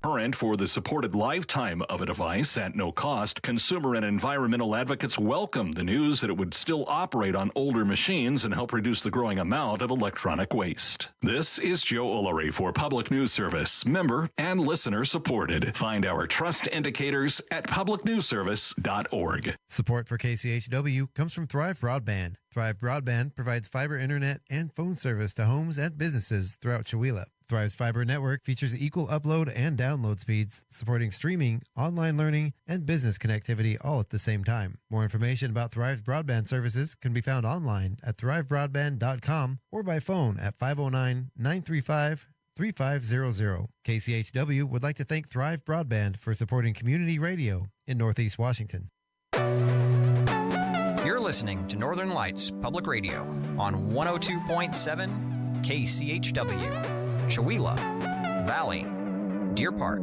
Current for the supported lifetime of a device at no cost, consumer and environmental advocates welcome the news that it would still operate on older machines and help reduce the growing amount of electronic waste. This is Joe Ullery for Public News Service, member and listener supported. Find our trust indicators at publicnewsservice.org. Support for KCHW comes from Thrive Broadband. Thrive Broadband provides fiber internet and phone service to homes and businesses throughout Chewelah. Thrive's fiber network features equal upload and download speeds, supporting streaming, online learning, and business connectivity all at the same time. More information about Thrive's broadband services can be found online at thrivebroadband.com or by phone at 509-935-3500. KCHW would like to thank Thrive Broadband for supporting community radio in Northeast Washington. You're listening to Northern Lights Public Radio on 102.7 KCHW. Chewelah, Valley, Deer Park.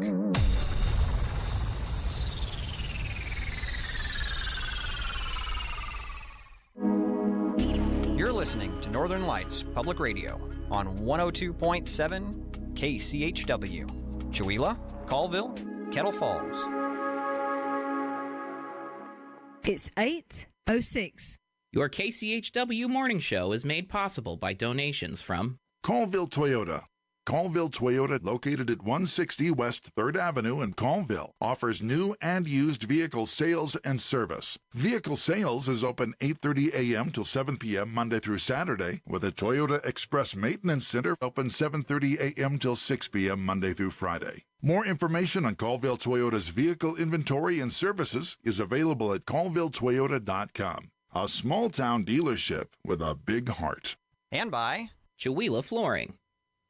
You're listening to Northern Lights Public Radio on 102.7 KCHW. Chewelah, Colville, Kettle Falls. It's 8:06. Your KCHW Morning Show is made possible by donations from Colville Toyota. Colville Toyota, located at 160 West 3rd Avenue in Colville, offers new and used vehicle sales and service. Vehicle sales is open 8:30 a.m. till 7 p.m. Monday through Saturday, with a Toyota Express Maintenance Center open 7:30 a.m. till 6 p.m. Monday through Friday. More information on Colville Toyota's vehicle inventory and services is available at colvilletoyota.com. A small-town dealership with a big heart. And by Chewelah Flooring.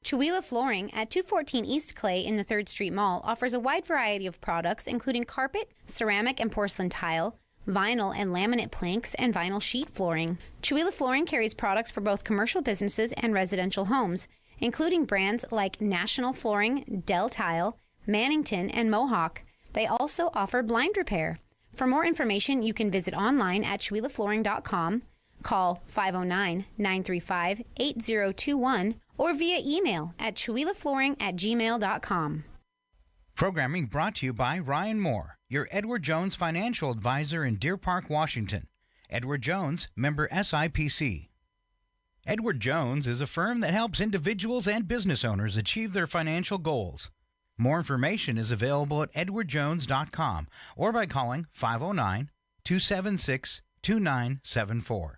Chewelah Flooring at 214 East Clay in the 3rd Street Mall offers a wide variety of products, including carpet, ceramic and porcelain tile, vinyl and laminate planks, and vinyl sheet flooring. Chewelah Flooring carries products for both commercial businesses and residential homes, including brands like National Flooring, Dell Tile, Mannington, and Mohawk. They also offer blind repair. For more information, you can visit online at ChewelahFlooring.com, call 509-935-8021, or via email at ChewelahFlooring@gmail.com. Programming brought to you by Ryan Moore, your Edward Jones financial advisor in Deer Park, Washington. Edward Jones, member SIPC. Edward Jones is a firm that helps individuals and business owners achieve their financial goals. More information is available at edwardjones.com or by calling 509-276-2974.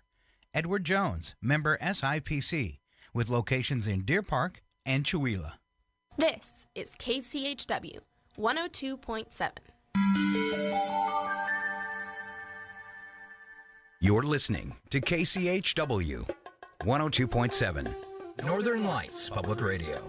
Edward Jones, member SIPC, with locations in Deer Park and Chewelah. This is KCHW 102.7. You're listening to KCHW 102.7 Northern Lights Public Radio.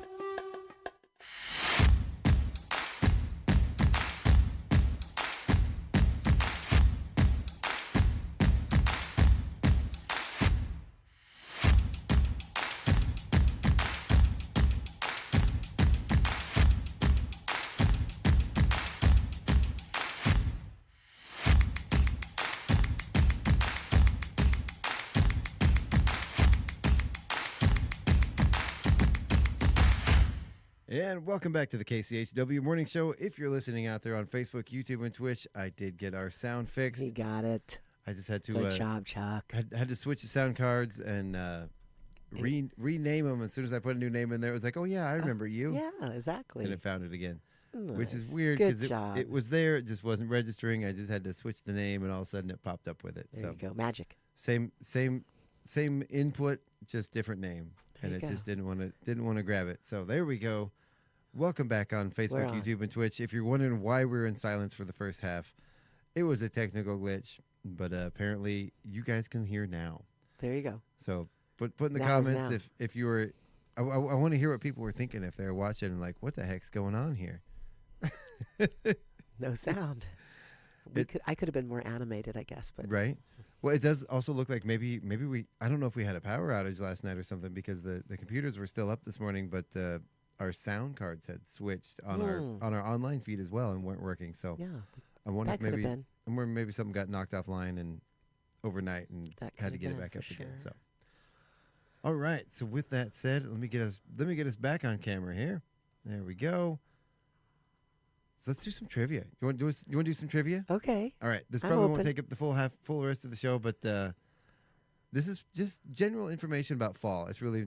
And welcome back to the KCHW Morning Show. If you're listening out there on Facebook, YouTube, and Twitch, I did get our sound fixed. He got it. I just had to Good job, Chuck. had to switch the sound cards and rename them. As soon as I put a new name in there, it was like, oh yeah, I remember you. Yeah, exactly. And it found it again, Nice. which is weird Good because job. it was there. It just wasn't registering. I just had to switch the name, and all of a sudden it popped up with it. There so you go. Magic. Same input, just different name, There and you it go. just didn't want to grab it. So there we go. Welcome back on Facebook, We're on. YouTube, and Twitch. If you're wondering why we were in silence for the first half, it was a technical glitch, but apparently you guys can hear now. There you go. So put in the Now is comments now. if you were. I want to hear what people were thinking if they were watching and like, what the heck's going on here? No sound. I could have been more animated, I guess, but Right. Well, it does also look like maybe we. I don't know if we had a power outage last night or something because the computers were still up this morning, but our sound cards had switched on our online feed as well and weren't working. So yeah, I wonder that if could have been. maybe something got knocked offline and overnight and That had to could get have it back been, up for again. sure. So all right. So with that said, let me get us back on camera here. There we go. So let's do some trivia. You want to do some trivia? Okay. All right. This I'm probably won't open. take up the full rest of the show, but this is just general information about fall. It's really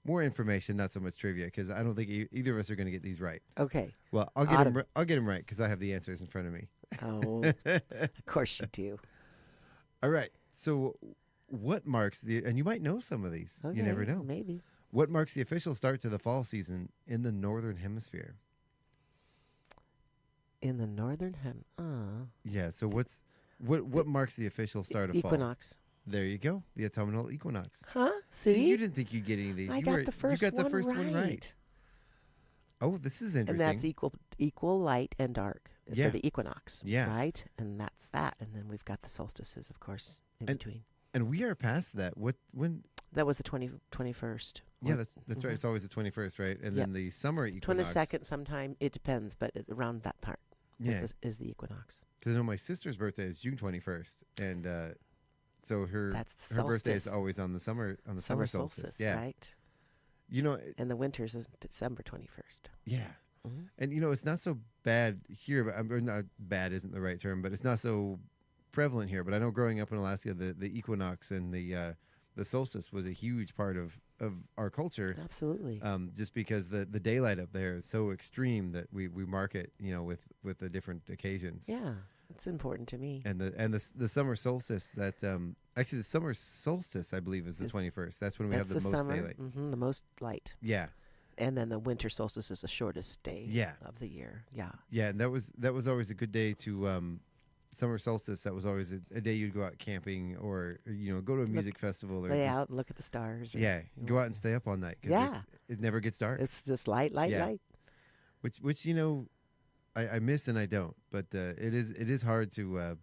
more information, not so much trivia, because I don't think either of us are going to get these right. Okay. Well, I'll get them. I'll get them right because I have the answers in front of me. Oh, of course you do. All right. So, what marks and you might know some of these. Okay, you never know. Maybe. What marks the official start to the fall season in the northern hemisphere? In the northern Yeah. So what marks the official start of fall? Equinox. There you go. The autumnal equinox. Huh? See? You didn't think you'd get any of these. I you got the first one right. Oh, this is interesting. And that's equal light and dark Yeah. for the equinox. Yeah. Right? And that's that. And then we've got the solstices, of course, in between. And we are past that. When? That was the 21st. Yeah, that's right. It's always the 21st, right? And then the summer equinox. 22nd sometime. It depends, but around that part is the equinox. Because I know my sister's birthday is June 21st, and so her birthday is always on the summer solstice. Yeah, right. You know, and the winter's is December 21st. Yeah, and it's not so bad here, but not bad isn't the right term, but it's not so prevalent here. But I know growing up in Alaska, the equinox and the solstice was a huge part of our culture. Absolutely. Just because the daylight up there is so extreme that we mark it, with the different occasions. Yeah, it's important to me. And the summer solstice that actually the summer solstice I believe is the 21st. That's when we have the most summer, daylight. The most light. Yeah. And then the winter solstice is the shortest day. Of the year. Yeah. Yeah, and that was always a good day to. Summer solstice, that was always a day you'd go out camping or go to a music festival or lay out and look at the stars. Go out and stay up all night because it never gets dark. It's just light. Which I miss and I don't, but it is hard to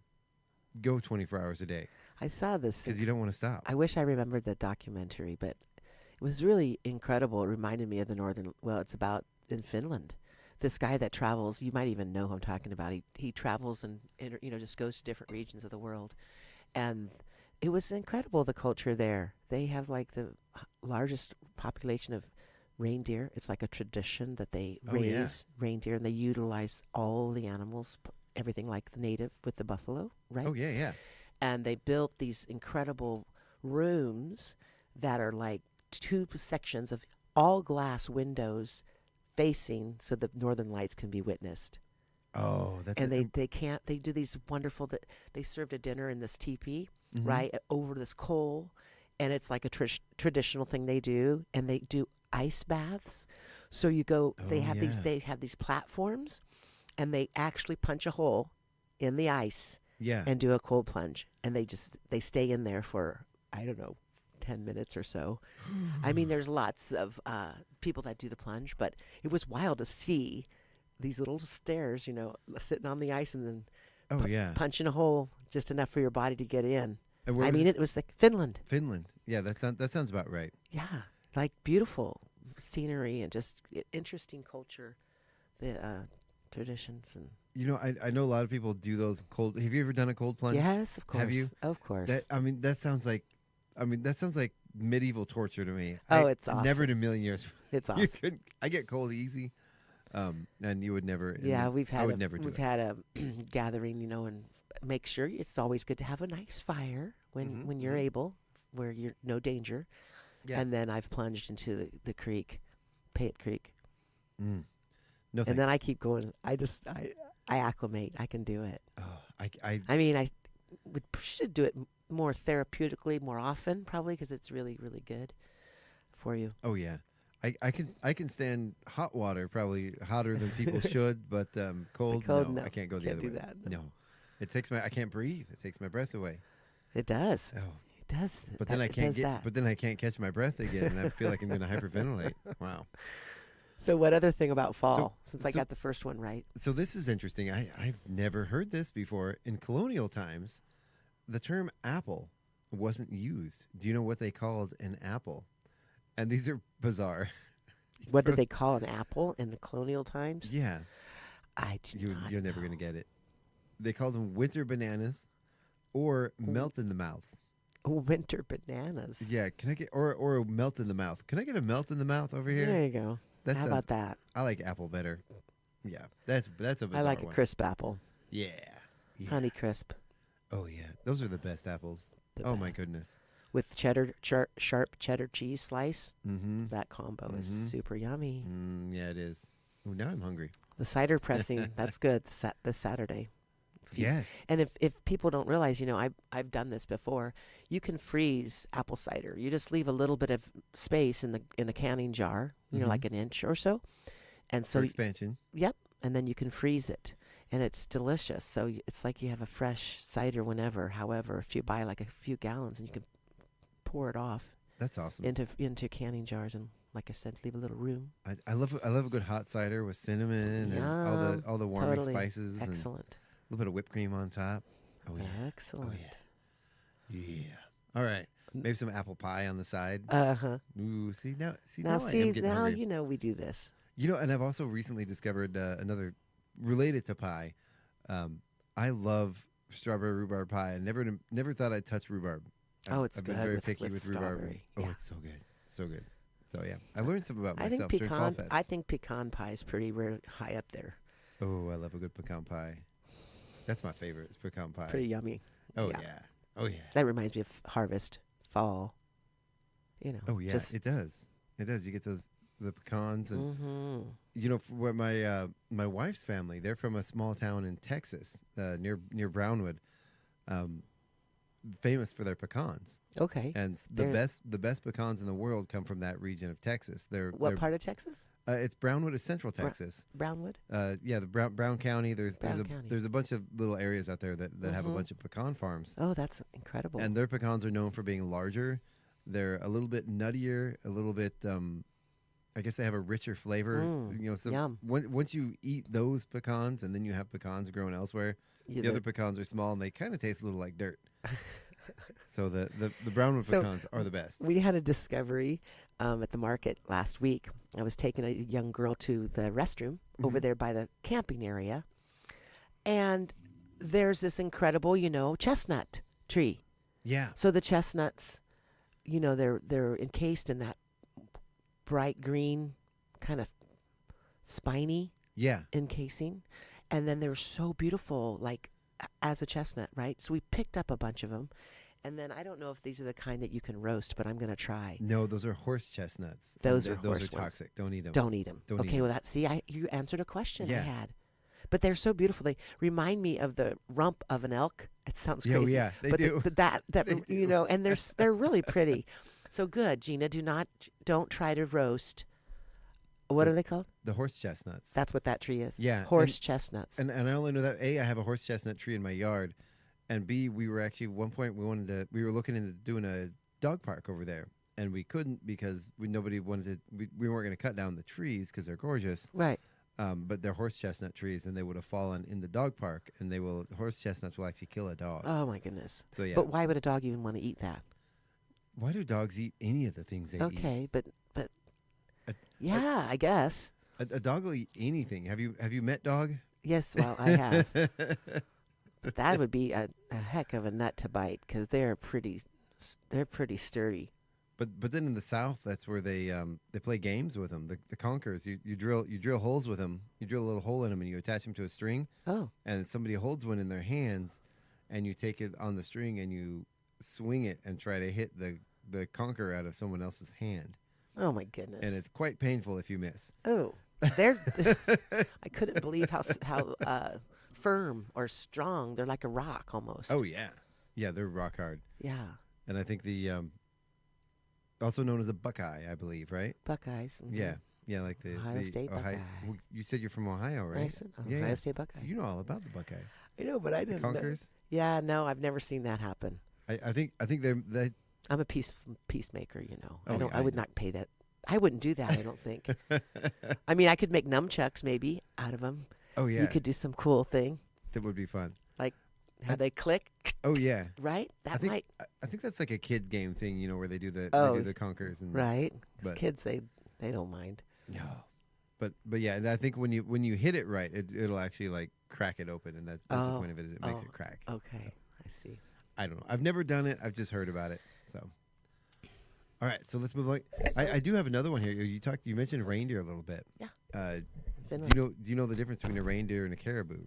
go 24 hours a day. I saw this because you don't want to stop. I wish I remembered the documentary, but it was really incredible. It reminded me of the northern. Well, it's about in Finland. This guy that travels, you might even know who I'm talking about. He travels and just goes to different regions of the world, and it was incredible the culture there. They have like the largest population of reindeer. It's like a tradition that they raise reindeer, and they utilize all the animals, everything like the native with the buffalo, right? Oh yeah. And they built these incredible rooms that are like 2 sections of all glass windows facing so the northern lights can be witnessed. Oh, that's and they do these wonderful that they served a dinner in this teepee right over this coal, and it's like a traditional thing they do, and they do ice baths. So you go they have these platforms, and they actually punch a hole in the ice and do a cold plunge, and they stay in there for I don't know 10 minutes or so. I mean, there's lots of people that do the plunge, but it was wild to see these little stairs, sitting on the ice and then punching a hole just enough for your body to get in. I mean, it was like Finland. Yeah, that sounds about right. Yeah, like beautiful scenery and just interesting culture, the traditions and. I know a lot of people do those cold. Have you ever done a cold plunge? Yes, of course. Have you? Of course. That sounds like medieval torture to me. It's awesome. Never in a million years. It's awesome. I get cold easy, and you would never. Yeah, we've had a gathering, and make sure it's always good to have a nice fire when you're able, where you're no danger. Yeah. And then I've plunged into the creek, Payette Creek. No, and thanks. then I keep going. I acclimate. I can do it. Oh, I should do it more therapeutically, more often, probably, because it's really, really good for you. Oh yeah, I can stand hot water, probably hotter than people should, but cold, no, I can't go the other way. That, no, I can't breathe. It takes my breath away. It does. Oh, it does. But then I can't catch my breath again, and I feel like I'm going to hyperventilate. Wow. So what other thing about fall, since I got the first one right? So this is interesting. I've never heard this before. In colonial times, the term apple wasn't used. Do you know what they called an apple? And these are bizarre. What did they call an apple in the colonial times? Yeah. You're never going to get it. They called them winter bananas or melt in the mouth. Winter bananas. Yeah. Can I get or melt in the mouth? Can I get a melt in the mouth over here? There you go. How about that? I like apple better. Yeah, that's a bizarre I like one. a crisp apple. Yeah. Honey crisp. Oh yeah, those are the best apples. My goodness. With sharp cheddar cheese slice. Mm-hmm. That combo is super yummy. Yeah, it is. Oh, now I'm hungry. The cider pressing, that's good. This Saturday. Yes. And if people don't realize, I've done this before. You can freeze apple cider. You just leave a little bit of space in a canning jar, like an inch or so, and so for expansion. Yep, and then you can freeze it, and it's delicious. So it's like you have a fresh cider whenever. However, if you buy like a few gallons, and you can pour it off. That's awesome. Into canning jars, and like I said, leave a little room. I love a good hot cider with cinnamon and all the warming spices. Excellent. A little bit of whipped cream on top. Oh yeah. Excellent. Oh, yeah. All right. Maybe some apple pie on the side. Ooh, now I am getting hungry. We do this. And I've also recently discovered another related to pie. I love strawberry rhubarb pie. I never thought I'd touch rhbarb. It's I've good. been very picky with rhubarb. Strawberry. Oh, it's so good. So good. So yeah, I learned something about myself during Fall Fest. I think pecan pie is pretty high up there. Oh, I love a good pecan pie. That's my favorite. It's pecan pie. Pretty yummy. Oh yeah. Oh yeah. That reminds me of harvest, fall. Oh yeah, it does. It does. You get the pecans and for my wife's family, they're from a small town in Texas, near Brownwood, famous for their pecans. Okay. And the best pecans in the world come from that region of Texas. What part of Texas? It's Brownwood is Central Texas. Brownwood? Yeah, the Brown County. There's a bunch of little areas out there that have a bunch of pecan farms. Oh, that's incredible. And their pecans are known for being larger. They're a little bit nuttier, a little bit I guess they have a richer flavor. Yum. Once you eat those pecans and then you have pecans growing elsewhere, the other pecans are small and they kind of taste a little like dirt. So the Brownwood pecans are the best. We had a discovery at the market last week. I was taking a young girl to the restroom over there by the camping area, and there's this incredible, chestnut tree. Yeah. So the chestnuts, they're encased in that bright green kind of spiny encasing, and then they're so beautiful, like as a chestnut, right? So we picked up a bunch of them, and then I don't know if these are the kind that you can roast, but I'm going to try. No, those are horse chestnuts. Those are toxic. Don't eat them. Don't eat them. Okay, well you answered a question I had. But they're so beautiful. They remind me of the rump of an elk. It sounds crazy. Oh yeah, they do. And they're really pretty. So good, Gina. Don't try to roast. What are they called? The horse chestnuts. That's what that tree is. Yeah, horse chestnuts. And I only know that A, I have a horse chestnut tree in my yard, and B, we were actually at one point we were looking into doing a dog park over there, and we couldn't because nobody wanted to. We weren't going to cut down the trees because they're gorgeous. Right. But they're horse chestnut trees, and they would have fallen in the dog park, and horse chestnuts will actually kill a dog. Oh my goodness. So yeah. But why would a dog even want to eat that? Why do dogs eat any of the things they eat? Okay, but I guess. A dog will eat anything. Have you met dog? Yes, well, I have. But that would be a heck of a nut to bite because they're pretty sturdy. But then in the South, that's where they play games with them. The conkers, you drill holes with them. You drill a little hole in them and you attach them to a string. Oh. And somebody holds one in their hands, and you take it on the string and you swing it and try to hit the conker out of someone else's hand. Oh my goodness! And it's quite painful if you miss. Oh, I couldn't believe how firm or strong they're, like a rock almost. Oh yeah, they're rock hard. Yeah. And I think the also known as a buckeye, I believe, right? Buckeyes. Mm-hmm. Yeah, like the Ohio State Buckeye. Well, you said you're from Ohio, right? I said Ohio State Buckeye. So you know all about the Buckeyes. I know, but I didn't know. Conkers? Yeah, no, I've never seen that happen. I think they. I'm a peacemaker, Oh, I would not pay that. I wouldn't do that, I don't think. I mean, I could make nunchucks maybe out of them. Oh yeah. You could do some cool thing. That would be fun. Like how they click. Oh yeah. Right? I think that's like a kid game thing, where they do the conkers and right. But kids they don't mind. No. But yeah, and I think when you hit it right, it'll actually like crack it open, and that's the point of it. Is it makes it crack. Okay. So. I see. I don't know. I've never done it. I've just heard about it. So, all right. So let's move on. I do have another one here. You mentioned reindeer a little bit. Yeah. Finland. Do you know the difference between a reindeer and a caribou?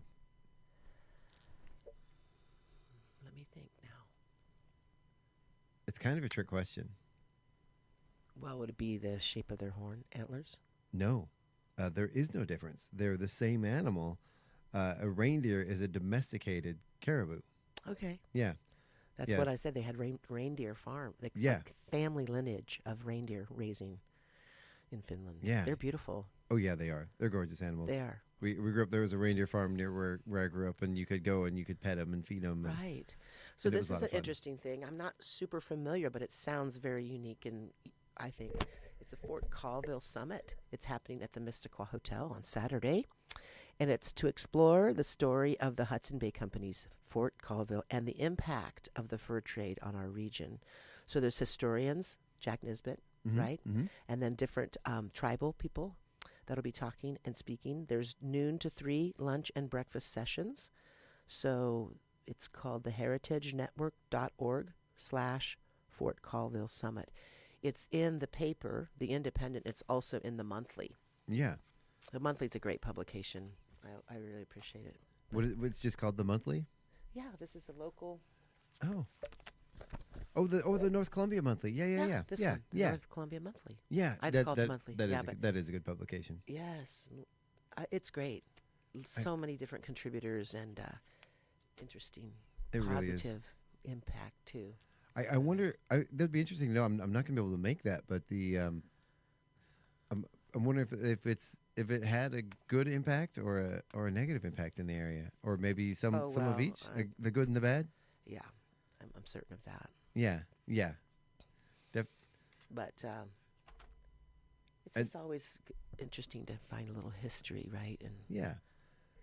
Let me think now. It's kind of a trick question. Well, would it be the shape of their horn antlers? No, there is no difference. They're the same animal. A reindeer is a domesticated caribou. Okay. Yeah. That's what I said. They had reindeer farm. Like family lineage of reindeer raising in Finland. Yeah. They're beautiful. Oh, yeah, they are. They're gorgeous animals. They are. We grew up, there was a reindeer farm near where I grew up, and you could go and you could pet them and feed them. Right. So and this is an interesting thing. I'm not super familiar, but it sounds very unique, and I think it's a Fort Colville Summit. It's happening at the Mystica Hotel on Saturday, and it's to explore the story of the Hudson Bay Company's Fort Colville and the impact of the fur trade on our region. So there's historians, Jack Nisbet, right? Mm-hmm. And then different tribal people that'll be talking and speaking. There's noon to 3 lunch and breakfast sessions. So it's called the heritagenetwork.org/Fort Colville Summit. It's in the paper, The Independent. It's also in the monthly. Yeah. The monthly's a great publication. I really appreciate it. What's just called the monthly? Yeah, this is the local. Oh, the North Columbia Monthly. Yeah. This one, the North Columbia Monthly. Yeah, I just call it the monthly. That is a good publication. Yes, it's great. So many different contributors and interesting, positive impact too. I wonder. That'd be interesting to know. I'm not going to be able to make that, but I'm wondering if it had a good impact or a negative impact in the area, or maybe some of each, the good and the bad. Yeah, I'm certain of that. Yeah. But it's just always interesting to find a little history, right? And yeah.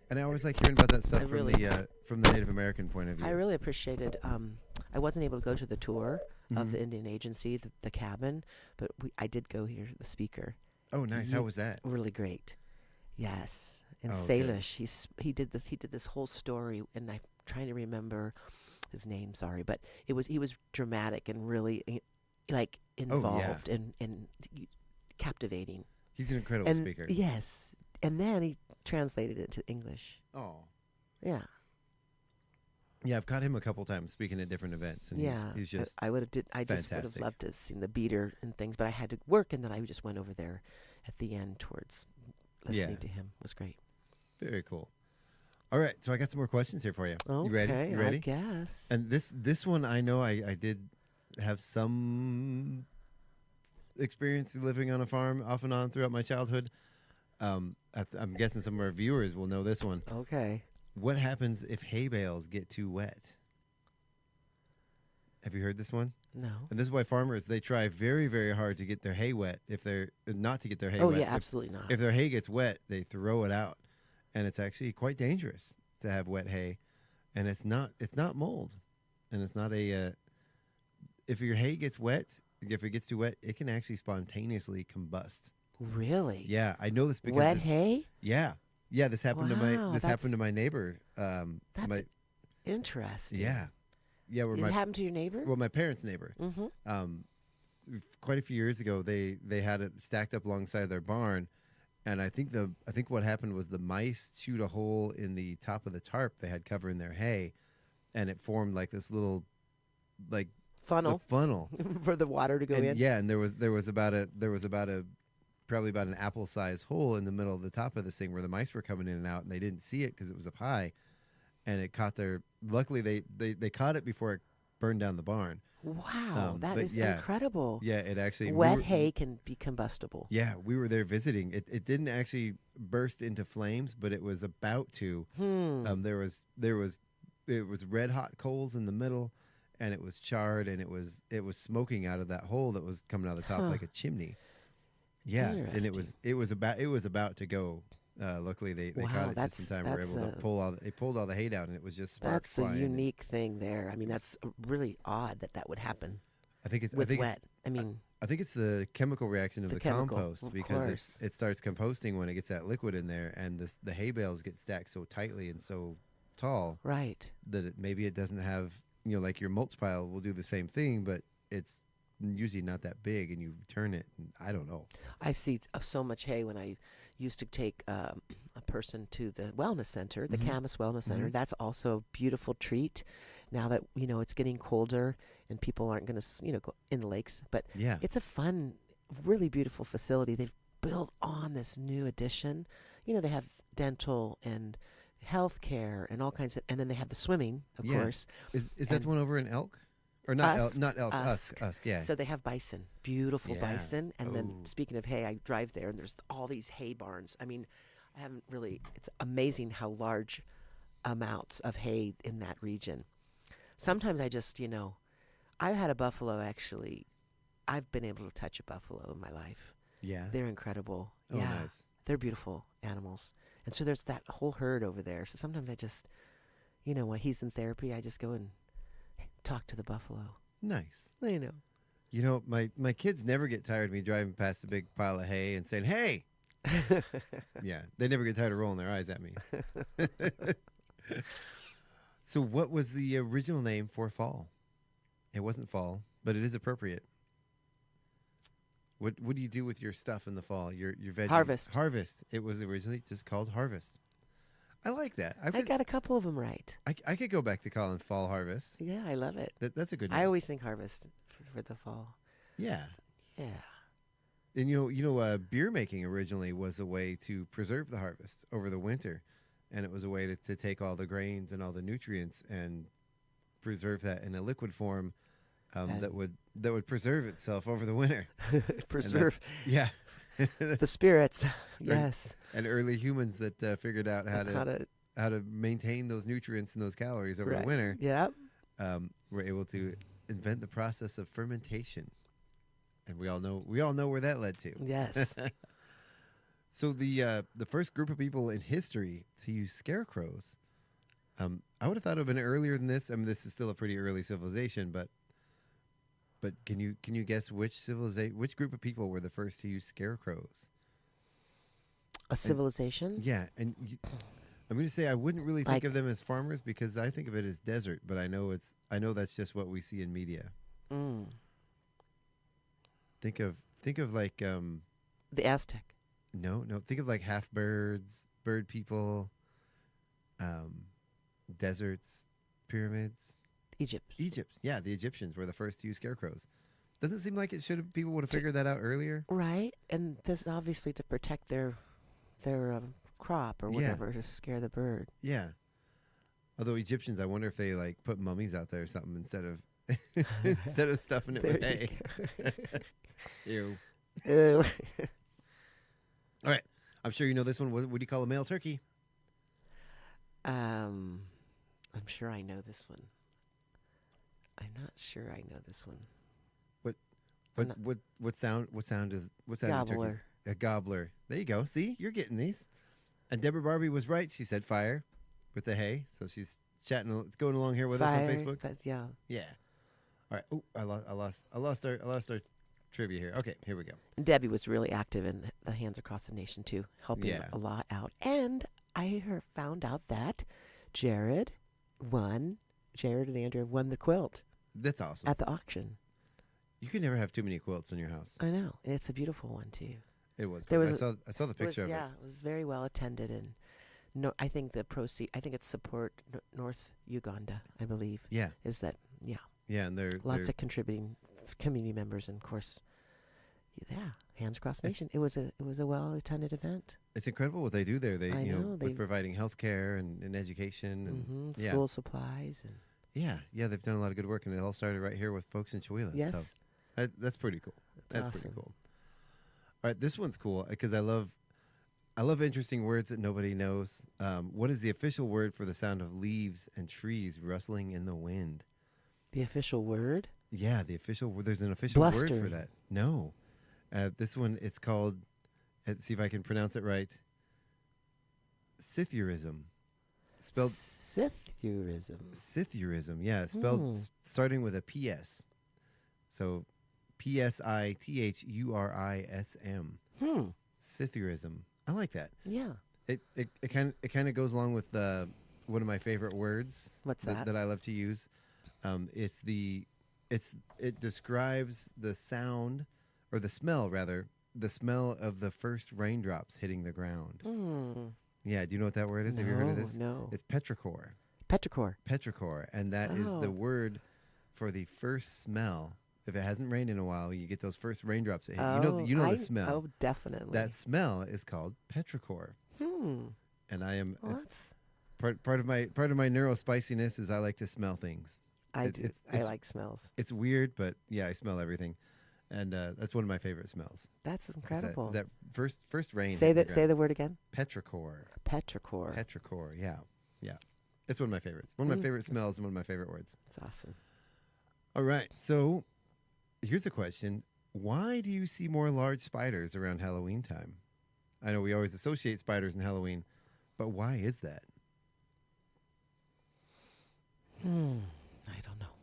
And I always like hearing about that stuff from the Native American point of view. I really appreciated. I wasn't able to go to the tour of the Indian Agency, the cabin, but I did go hear the speaker. Oh, nice! How was that? Really great. Yes, in okay. Salish, he did this whole story, and I'm trying to remember his name. Sorry, but he was dramatic and really involved and captivating. He's an incredible speaker. Yes, and then he translated it to English. Oh, yeah. Yeah, I've caught him a couple times speaking at different events, and he's just I just would have loved to have seen the beater and things, but I had to work, and then I just went over there at the end towards listening to him. It was great. Very cool. All right, so I got some more questions here for you. Okay, you ready? You ready? I guess. And this one I know I did have some experience living on a farm off and on throughout my childhood. I'm guessing some of our viewers will know this one. Okay. What happens if hay bales get too wet? Have you heard this one? No. And this is why farmers, they try very, very hard to get their hay wet. If they're not to get their hay wet. Oh, yeah, absolutely not. If their hay gets wet, they throw it out. And it's actually quite dangerous to have wet hay. And it's not mold. And it's not if your hay gets wet, if it gets too wet, it can actually spontaneously combust. Really? Yeah, I know this because wet hay? Yeah. Yeah, this happened happened to my neighbor. That's interesting. Yeah. Yeah, Did it happen to your neighbor? Well, my parents' neighbor. Mm-hmm. Quite a few years ago, they had it stacked up alongside their barn, and I think what happened was the mice chewed a hole in the top of the tarp they had covering their hay, and it formed like this little, like funnel for the water to go in. Yeah, and there was probably about an apple-sized hole in the middle of the top of this thing where the mice were coming in and out, and they didn't see it because it was up high, and it caught their. Luckily, they caught it before it burned down the barn. Wow, that is incredible. Yeah, it actually wet hay can be combustible. Yeah, we were there visiting. It didn't actually burst into flames, but it was about to. It was red hot coals in the middle, and it was charred, and it was smoking out of that hole that was coming out of the top like a chimney. Yeah, and it was about to go. Luckily, they caught it just in time. We were able to pulled all the hay down, and it was just sparks flying. That's a unique thing there. I mean, that's really odd that would happen. I think it's wet. I think it's the chemical reaction of the compost because it starts composting when it gets that liquid in there, and the hay bales get stacked so tightly and so tall, right? That maybe it doesn't have like your mulch pile will do the same thing, but it's usually not that big, and you turn it. And I don't know. I see so much hay when I used to take a person to the wellness center, the Camas Wellness Center. That's also a beautiful treat. Now that it's getting colder and people aren't going to go in the lakes, but it's a fun, really beautiful facility. They've built on this new addition. They have dental and health care and all kinds of, and then they have the swimming, of course. Is that the one over in Elk? Or not Usk, Elk, Usk. Usk, yeah. So they have bison, beautiful bison. And then speaking of hay, I drive there and there's all these hay barns. I mean, I haven't really, it's amazing how large amounts of hay in that region. Sometimes I just, I've had a buffalo actually. I've been able to touch a buffalo in my life. Yeah. They're incredible. Oh, yeah. nice. They're beautiful animals. And so there's that whole herd over there. So sometimes I just, when he's in therapy, I just go and talk to the buffalo. Nice. My kids never get tired of me driving past a big pile of hay and saying, "Hey." Yeah, they never get tired of rolling their eyes at me. So what was the original name for fall? It wasn't fall, but it is appropriate. What do you do with your stuff in the fall? Your veggies? Harvest. Harvest. It was originally just called harvest. I like that. I got a couple of them right. I could go back to calling fall harvest. Yeah, I love it. That's a good name. I always think harvest for the fall. Yeah. Yeah. And beer making originally was a way to preserve the harvest over the winter, and it was a way to take all the grains and all the nutrients and preserve that in a liquid form that would preserve itself over the winter. Preserve. Yeah. The spirits. Yes. And early humans that figured out how to maintain those nutrients and those calories over the winter. Yeah. Were able to invent the process of fermentation. And we all know where that led to. Yes. So the first group of people in history to use scarecrows, I would have thought it would have been earlier than this. I mean, this is still a pretty early civilization, but can you guess which group of people were the first to use scarecrows? A civilization? And I'm going to say I wouldn't really think of them as farmers because I think of it as desert, but I know that's just what we see in media. Mm. Think of like the Aztec. No. Think of like half birds, bird people, deserts, pyramids. Egypt. Yeah, the Egyptians were the first to use scarecrows. Doesn't seem like people would have figured that out earlier. Right, and this obviously to protect their crop or whatever to scare the bird. Yeah. Although Egyptians, I wonder if they like put mummies out there or something instead of stuffing it with hay. Ew. Ew. All right. I'm sure you know this one. What do you call a male turkey? I'm sure I know this one. I'm not sure I know this one. What sound is gobbler. Turkeys? A gobbler. There you go. See, you're getting these. And Deborah Barbie was right. She said fire with the hay. So she's chatting. It's going along here with us on Facebook. Yeah. Yeah. All right. Oh, I lost our trivia here. Okay, here we go. And Debbie was really active in the Hands Across the Nation too, helping a lot out. And I found out that Jared and Andrew won the quilt. That's awesome. At the auction. You can never have too many quilts in your house. I know. It's a beautiful one too. It was. I saw the picture of it. Yeah, it was very well attended, and I think it's support North Uganda, I believe. Yeah. Is that Yeah, and they're lots of contributing community members, and of course, Hands Across the Nation. It was a well attended event. It's incredible what they do there. They with providing health care and education and school supplies and they've done a lot of good work, and it all started right here with folks in Chewelah. Yes. So that's pretty cool. That's awesome. pretty cool. All right, this one's cool because I love interesting words that nobody knows. What is the official word for the sound of leaves and trees rustling in the wind? The official word? Yeah, the official word. There's an official word for that. No. This one, it's called, let's see if I can pronounce it right, Scythurism. Spelled Scythurism, yeah. Spelled starting with a P-S. So P-S-I-T-H-U-R-I-S-M. Scythurism. I like that. Yeah. It kind of goes along with one of my favorite words. What's that? That I love to use. It's the it describes the sound, or the smell rather, the smell of the first raindrops hitting the ground. Yeah, do you know what that word is? Have you heard of this? No. It's petrichor. Petrichor. And that is the word for the first smell. If it hasn't rained in a while, you get those first raindrops that hit. You know the smell. Oh, definitely. That smell is called petrichor. And I am that's part of my neurospiciness is I like to smell things. I like smells. It's weird, but yeah, I smell everything, and that's one of my favorite smells. That's incredible. That first rain. Say the word again. Petrichor. Petrichor. Yeah. It's one of my favorites. One of my favorite smells and one of my favorite words. That's awesome. All right, so here's a question: why do you see more large spiders around Halloween time? I know we always associate spiders and Halloween, but why is that? I don't know.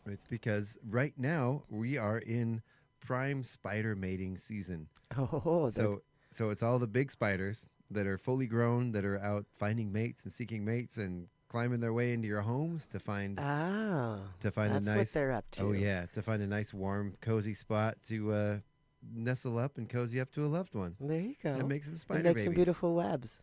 It's because right now we are in prime spider mating season. So it's all the big spiders that are fully grown, that are out finding mates and seeking mates and climbing their way into your homes to find a nice. That's what they're up to. Oh yeah, to find a nice, warm, cozy spot to nestle up and cozy up to a loved one. There you go. And make some spider make babies. some beautiful webs.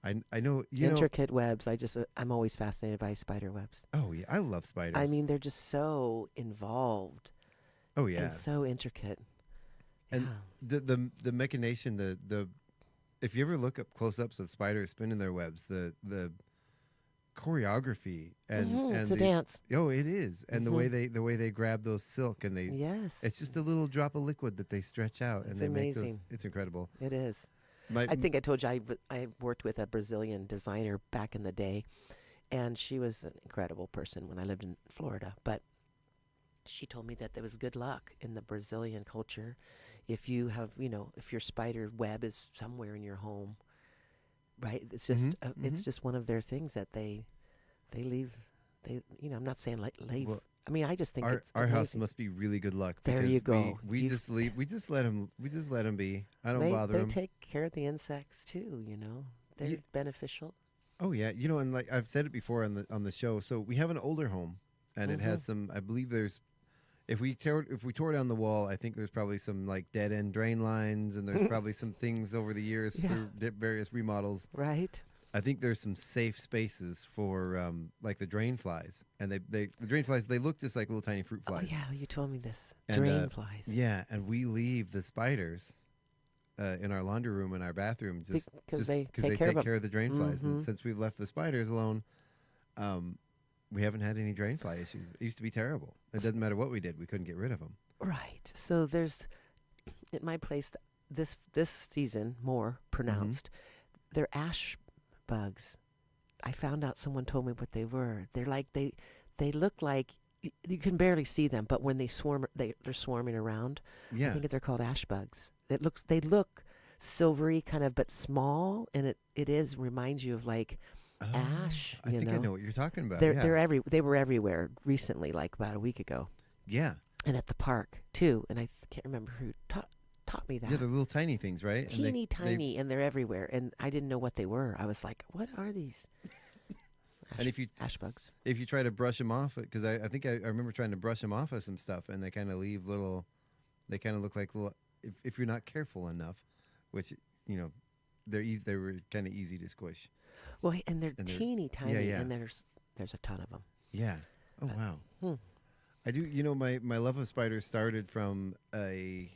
I know intricate webs. I'm always fascinated by spider webs. Oh yeah, I love spiders. I mean, they're just so involved. Oh yeah, and so intricate. And the machination, the if you ever look up close-ups of spiders spinning their webs, the choreography and it's a dance. Oh, it is, and the way they grab those silk and it's just a little drop of liquid that they stretch out and they amazing. Make those. It's incredible. It is. I think I told you I worked with a Brazilian designer back in the day, and she was an incredible person when I lived in Florida. But she told me that there was good luck in the Brazilian culture if you have, if your spider web is somewhere in your home, right? It's just it's just one of their things that they leave. I'm not saying leave. Well, I mean, I just think our house must be really good luck. There you go. We just leave. We just let them. We just let them be. I don't bother them. They take care of the insects too. They're beneficial. Oh yeah, and like I've said it before on the show. So we have an older home, and it has some. I believe there's. If we tore down the wall, I think there's probably some like dead end drain lines, and there's probably some things over the years through various remodels. Right. I think there's some safe spaces for like the drain flies, and the drain flies, they look just like little tiny fruit flies. Oh yeah, you told me this. And, drain flies. Yeah, and we leave the spiders in our laundry room and our bathroom just because they take care of the drain flies. And since we've left the spiders alone, we haven't had any drain fly issues. It used to be terrible. It doesn't matter what we did, we couldn't get rid of them. Right. So there's at my place this season more pronounced. They're ash bugs. I found out, someone told me what they were. They're like they look like you can barely see them, but when they swarm, they're swarming around. Yeah. I think they're called ash bugs. They look silvery kind of, but small, and it reminds you of like ash. I think I know what you're talking about. They were everywhere recently, like about a week ago. Yeah. And at the park too. And I can't remember who taught me that. Yeah, they're little tiny things, right? Teeny tiny, and they're everywhere. And I didn't know what they were. I was like, what are these? Ash bugs. If you try to brush them off, because I think I remember trying to brush them off of some stuff, and they kind of leave little. They kind of look like little. If you're not careful enough, which they were kind of easy to squish. Well, and they're teeny tiny, and there's a ton of them. Yeah. Oh wow. I do. My love of spiders started from a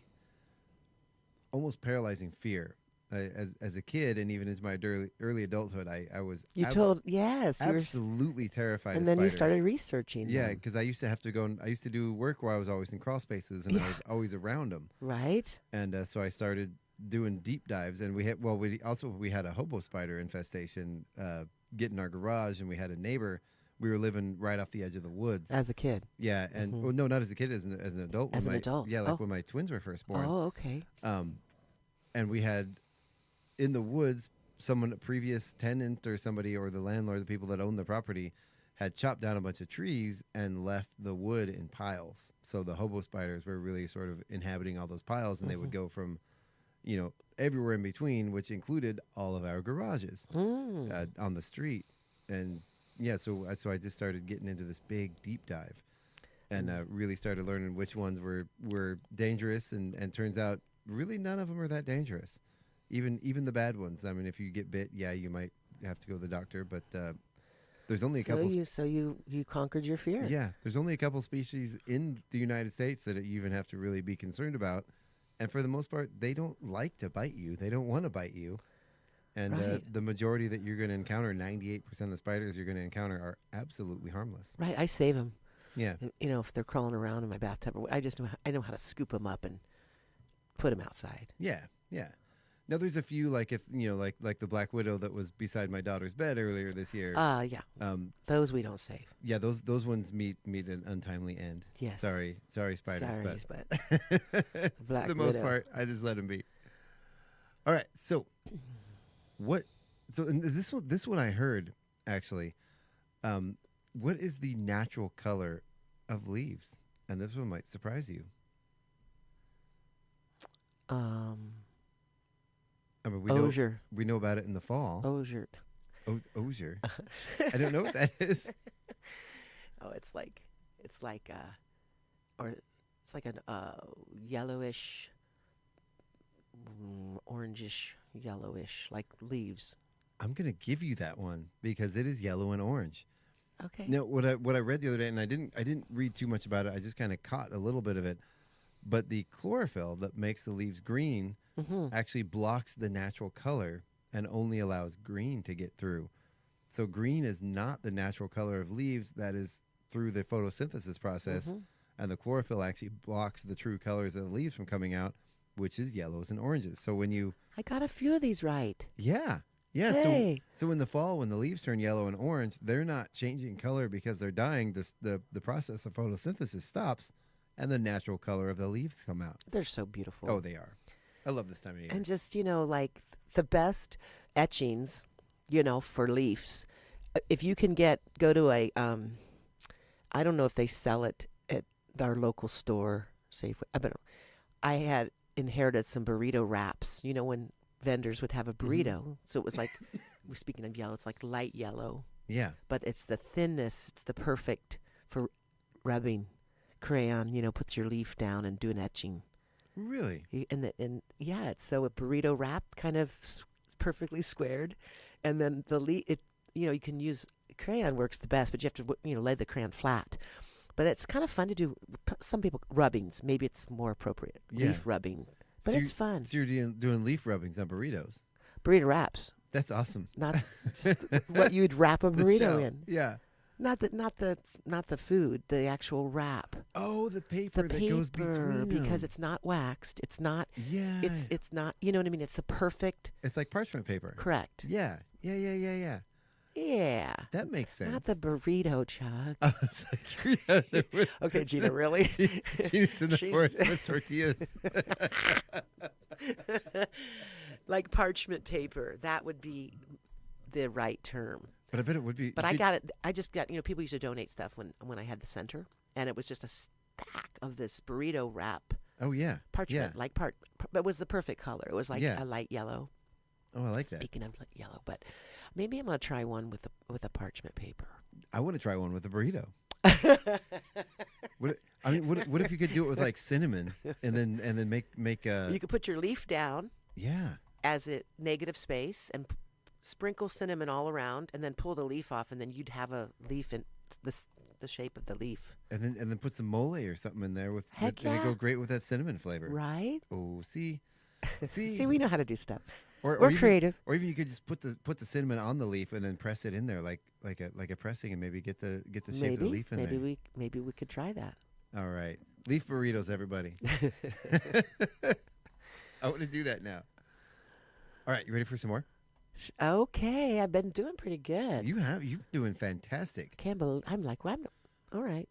almost paralyzing fear. As a kid, and even into my early adulthood, I was absolutely terrified. And of then spiders. You started researching. Yeah, because I used to have to go. I used to do work where I was always in crawl spaces, and I was always around them. Right. And so I started doing deep dives, and we had a hobo spider infestation get in our garage, and we had a neighbor. We were living right off the edge of the woods as a kid. Yeah, and well, no, not as a kid, as an adult. As an adult. Yeah, like when my twins were first born. Oh, okay. And we had. In the woods, a previous tenant or somebody, or the landlord, the people that owned the property, had chopped down a bunch of trees and left the wood in piles. So the hobo spiders were really sort of inhabiting all those piles, and they would go from, everywhere in between, which included all of our garages on the street. And yeah, so I just started getting into this big deep dive. and really started learning which ones were dangerous, and turns out really none of them are that dangerous. Even the bad ones. I mean, if you get bit, yeah, you might have to go to the doctor, but there's only a couple. So you conquered your fear. Yeah, there's only a couple species in the United States that you even have to really be concerned about, and for the most part, they don't like to bite you. They don't want to bite you, and the majority that you're going to encounter, 98% of the spiders you're going to encounter, are absolutely harmless. Right, I save them. Yeah, you know, if they're crawling around in my bathtub, I know how to scoop them up and put them outside. Yeah. Now there's a few, like if like the black widow that was beside my daughter's bed earlier this year. Yeah. Those we don't save. Yeah, those ones meet an untimely end. Yes. Sorry, spiders, but Black for the most widow. part, I just let them be. All right, so what? So and this one I heard actually. What is the natural color of leaves? And this one might surprise you. I mean, osier. We know about it in the fall. Osier. Osier. I don't know what that is. Oh, it's like an yellowish, orangish, yellowish, like leaves. I'm gonna give you that one because it is yellow and orange. Okay. Now, what I read the other day, and I didn't read too much about it. I just kind of caught a little bit of it. But the chlorophyll that makes the leaves green actually blocks the natural color and only allows green to get through. So green is not the natural color of leaves. That is through the photosynthesis process, and the chlorophyll actually blocks the true colors of the leaves from coming out, which is yellows and oranges. So when you I got a few of these right. Yeah. Hey. So in the fall, when the leaves turn yellow and orange, they're not changing color because they're dying. The process of photosynthesis stops, and the natural color of the leaves come out. They're so beautiful. Oh, they are. I love this time of year. And just, like the best etchings, for leaves. If you can go to a, I don't know if they sell it at our local store, Safeway. I had inherited some burrito wraps, when vendors would have a burrito. So it was like, we're speaking of yellow, it's like light yellow. Yeah. But it's the thinness, it's the perfect for rubbing crayon, put your leaf down and do an etching. Really? It's so a burrito wrap kind of perfectly squared. And then the leaf, you can use, crayon works the best, but you have to, lay the crayon flat. But it's kind of fun to do, some people, rubbings. Maybe it's more appropriate. Yeah. Leaf rubbing. But it's fun. So you're doing leaf rubbings on burritos? Burrito wraps. That's awesome. Not just what you'd wrap a burrito in. Yeah. Not the food, the actual wrap. Oh, the paper that goes between them. Because it's not waxed. It's not. Yeah. It's not. You know what I mean? It's the perfect. It's like parchment paper. Correct. Yeah. Yeah. That makes sense. Not the burrito, Chuck. I was like, okay, Gina, really? Gina's in the forest with tortillas. Like parchment paper. That would be the right term. But I bet it would be. But I got it. I just got, people used to donate stuff when I had the center, and it was just a stack of this burrito wrap. Oh, yeah. Parchment, but it was the perfect color. It was like a light yellow. Oh, I like that. Speaking of yellow, but maybe I'm going to try one with a parchment paper. I want to try one with a burrito. What if you could do it with like cinnamon and then make a... You could put your leaf down. Yeah. As a negative space and sprinkle cinnamon all around, and then pull the leaf off, and then you'd have a leaf in the shape of the leaf. And then put some mole or something in there with. Heck and it'd go great with that cinnamon flavor. Right? Oh, see, see, we know how to do stuff. Or We're creative. Or even you could just put the cinnamon on the leaf and then press it in there like a pressing, and maybe get the shape of the leaf in there. Maybe we could try that. All right, leaf burritos, everybody. I want to do that now. All right, you ready for some more? Okay, I've been doing pretty good. You've been doing fantastic. Can't believe I'm like, well, all right.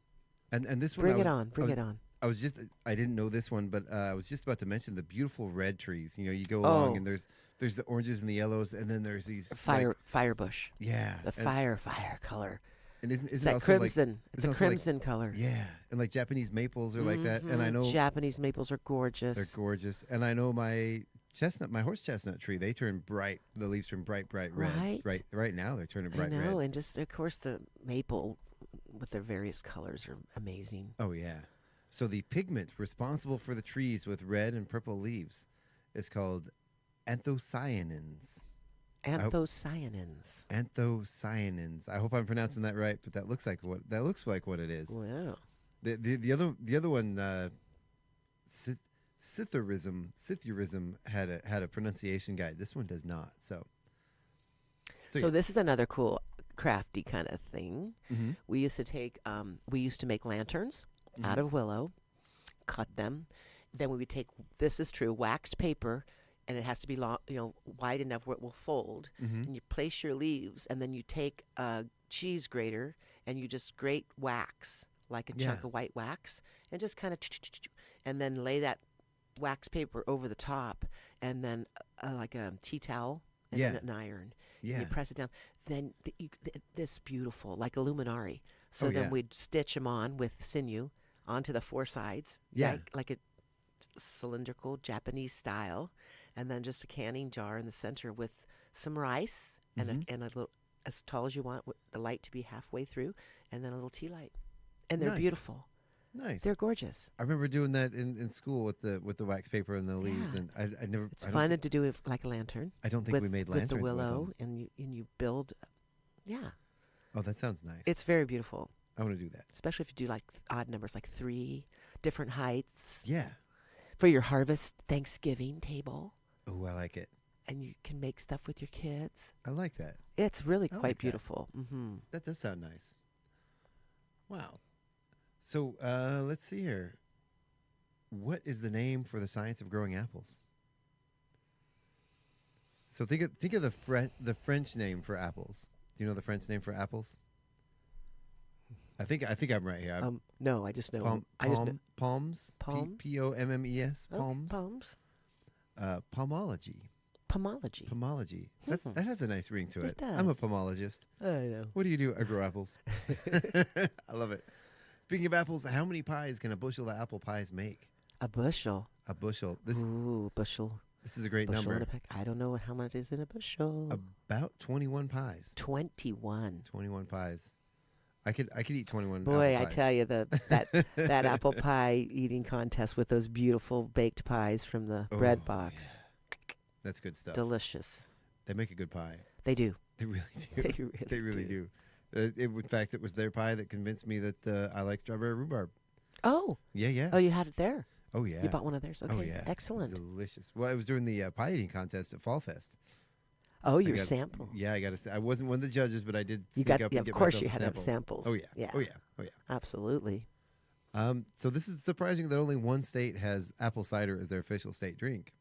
And this one, bring it on. I didn't know this one, but I was just about to mention the beautiful red trees. You go along and there's the oranges and the yellows, and then there's these firebush. Yeah, the fire color. And isn't it's it that also crimson? It's a crimson color. Yeah, and like Japanese maples are like that. And I know Japanese maples are gorgeous. They're gorgeous, and I know my horse chestnut tree, they turn bright. The leaves turn bright red. Right now they're turning bright red. And just of course the maple with their various colors are amazing. Oh, yeah. So the pigment responsible for the trees with red and purple leaves is called anthocyanins. Anthocyanins. Anthocyanins. I hope I'm pronouncing that right, but that looks like what it is. Wow. The other one, Scythurism had a pronunciation guide. This one does not. So yeah. This is another cool crafty kind of thing. Mm-hmm. We used to make lanterns out of willow, cut them. Then we would take, this is true, waxed paper, and it has to be long, wide enough where it will fold. Mm-hmm. And you place your leaves, and then you take a cheese grater and you just grate wax, like a chunk of white wax, and just kind of, and then lay that wax paper over the top, and then like a tea towel and then an iron. Yeah. And you press it down. Then this beautiful, like a luminari. So then we'd stitch them on with sinew onto the four sides, like a cylindrical Japanese style, and then just a canning jar in the center with some rice and a little, as tall as you want, the light to be halfway through, and then a little tea light. And they're beautiful. Nice. They're gorgeous. I remember doing that in school with the wax paper and the leaves, and I never. It's fun to do it like a lantern. I don't think we made lanterns with the willow, with and you build. Yeah. Oh, that sounds nice. It's very beautiful. I want to do that, especially if you do like odd numbers, like 3 different heights. Yeah. For your harvest Thanksgiving table. Oh, I like it. And you can make stuff with your kids. I like that. It's really quite beautiful. Mm-hmm. That does sound nice. Wow. So let's see here. What is the name for the science of growing apples? So think of the French name for apples. Do you know the French name for apples? I think I'm right here. No, I just know. Palms. Palms. Pommes. Palms. Palms. Pomology. Pomology. That has a nice ring to it. It does. I'm a pomologist. I know. What do you do? I grow apples. I love it. Speaking of apples, how many pies can a bushel of apple pies make? A bushel. A bushel. Bushel. This is a great bushel number. I don't know how much is in a bushel. About 21 pies. 21. 21 pies. I could eat 21. Boy, apple I pies. tell you that apple pie eating contest with those beautiful baked pies from the bread box. Yeah. That's good stuff. Delicious. They make a good pie. They do. They really do. They really do. In fact, it was their pie that convinced me that I like strawberry rhubarb. Oh. Yeah. Oh, you had it there? Oh, yeah. You bought one of theirs? Okay. Oh, yeah. Excellent. Delicious. Well, it was during the pie eating contest at Fall Fest. Oh, your sample. Yeah, I got to say. I wasn't one of the judges, but I did sneak up and get myself a sample. Of course you had to have samples. Oh, yeah. Oh, yeah. Absolutely. So this is surprising that only one state has apple cider as their official state drink.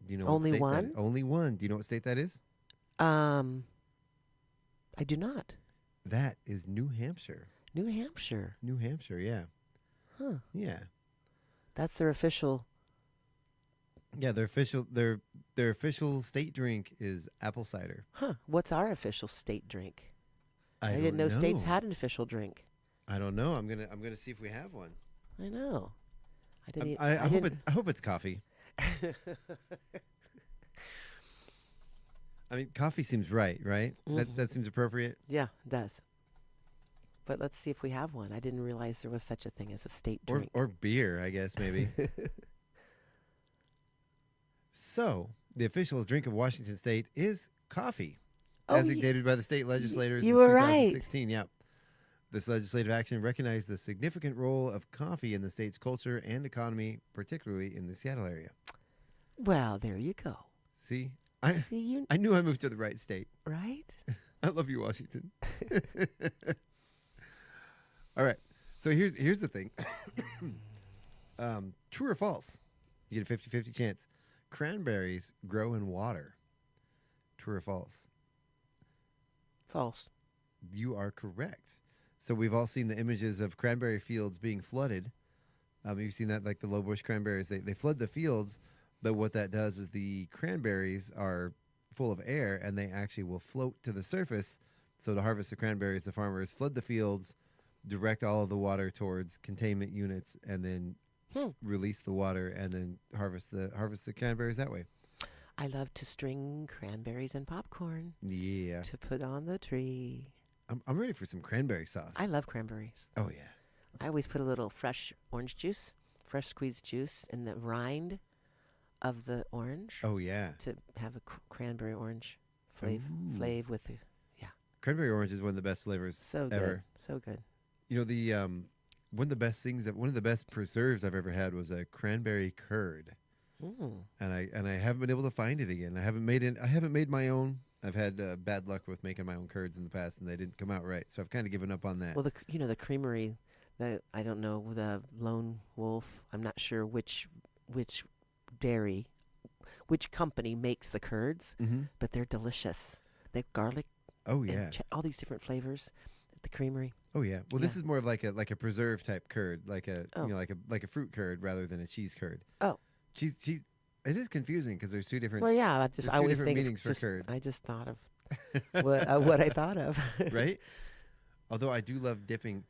Do you know only what state one? Only one. Do you know what state that is? I do not. That is New Hampshire. New Hampshire, yeah. Huh. Yeah. That's their official. Yeah, their official state drink is apple cider. Huh. What's our official state drink? I didn't know states had an official drink. I don't know. I'm gonna see if we have one. I know. I hope it's coffee. I mean, coffee seems right? Mm-hmm. That seems appropriate. Yeah, it does. But let's see if we have one. I didn't realize there was such a thing as a state drink. Or beer, I guess, maybe. So, the official drink of Washington State is coffee, designated by the state legislators in 2016. Yep. This legislative action recognized the significant role of coffee in the state's culture and economy, particularly in the Seattle area. Well, there you go. See? I knew I moved to the right state. Right? I love you, Washington. All right. So here's the thing. True or false? You get a 50-50 chance. Cranberries grow in water. True or false? False. You are correct. So we've all seen the images of cranberry fields being flooded. You've seen that, like the low bush cranberries. They flood the fields, but what that does is the cranberries are full of air, and they actually will float to the surface. So to harvest the cranberries, the farmers flood the fields, direct all of the water towards containment units, and then release the water, and then harvest the cranberries that way. I love to string cranberries and popcorn. Yeah. To put on the tree. I'm ready for some cranberry sauce. I love cranberries. Oh yeah. I always put a little fresh orange juice, fresh squeezed juice in the rind of the orange. Oh yeah. To have a cranberry orange flavor with the Cranberry orange is one of the best flavors so ever. Good. So good. You know, the one of the best preserves I've ever had was a cranberry curd. And I haven't been able to find it again. I haven't made my own. I've had bad luck with making my own curds in the past, and they didn't come out right. So I've kind of given up on that. Well, the creamery, I don't know, the Lone Wolf. I'm not sure which dairy, which company makes the curds, but they're delicious. They have garlic. Oh yeah, all these different flavors at the creamery. Oh yeah. Well, this is more of like a preserve type curd, like a like a fruit curd rather than a cheese curd. Oh, cheese. It is confusing because there's two different. Well, yeah, I always think meanings for curd. I just thought of what I thought of. Right. Although I do love dipping.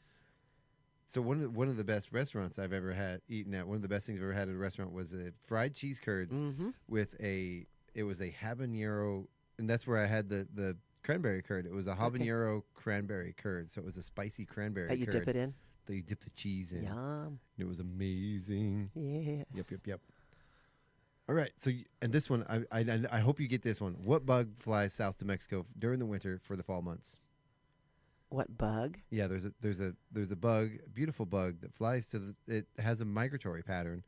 So one of the best restaurants I've ever eaten at, one of the best things I've ever had at a restaurant was a fried cheese curds with it was a habanero, and that's where I had the cranberry curd. It was a habanero cranberry curd, so it was a spicy cranberry curd. That you dip it in? That you dip the cheese in. Yum. It was amazing. Yes. Yep. All right, so and this one, I hope you get this one. What bug flies south to Mexico during the winter for the fall months? What bug? Yeah, there's a bug, a beautiful bug that flies it has a migratory pattern,